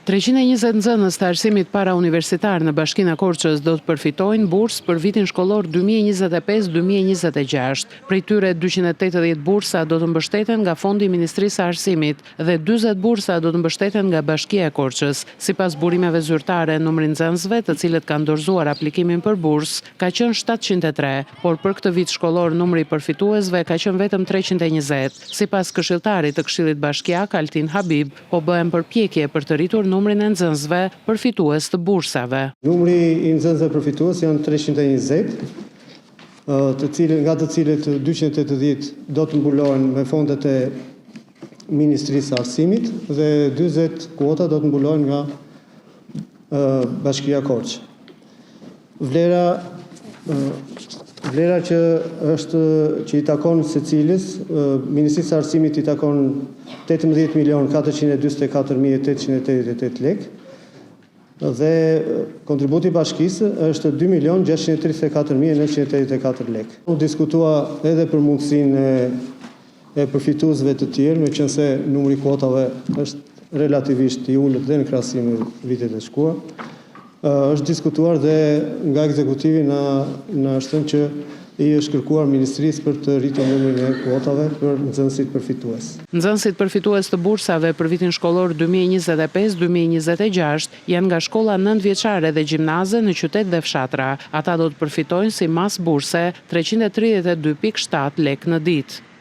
320 nxënës të arsimit parauniversitar në Bashkinë e Korçës do të përfitojnë bursë për vitin shkollor 2025-2026. Prej tyre 280 bursa do të mbështeten nga Fondi i Ministrisë së Arsimit dhe 40 bursa do të mbështeten nga Bashkia e Korçës. Sipas burimeve zyrtare, numri nxënësve të cilët kanë dorëzuar aplikimin për bursë ka qenë 703, por për këtë vit shkollor numri i përfituesve ka qenë vetëm 320. Sipas këshilltarit të Këshillit Bashkiak, Altin Habib, po bëhen përpjekje për të rritur numrin e nxënësve përfitues të bursave. Numri i nxënësve përfitues janë 320, nga të cilët 280 do të mbulohen me fondet e Ministrisë së Arsimit dhe 40 kuota do të mbulohen nga Bashkia Korçë. Vlera që i takon secilës, Ministrisë së Arsimit i takon 18.424.888 lekë dhe kontributi bashkisë është 2.634.984 lekë. U diskutua edhe për mundësinë e përfituesve të tjerë, meqense numri kuotave është relativisht i ulët dhe në krahasim me vitet e shkuar. Është diskutuar dhe nga ekzekutivi në shtëm që i është kërkuar Ministrisë për të rritur numrin e kuotave për nxënësit përfitues. Nxënësit përfitues të bursave për vitin shkollor 2025-2026 janë nga shkolla 9 dhe gjimnaze në qytet dhe fshatra. Ata do të përfitojnë si mas burse 332.7 lekë në ditë.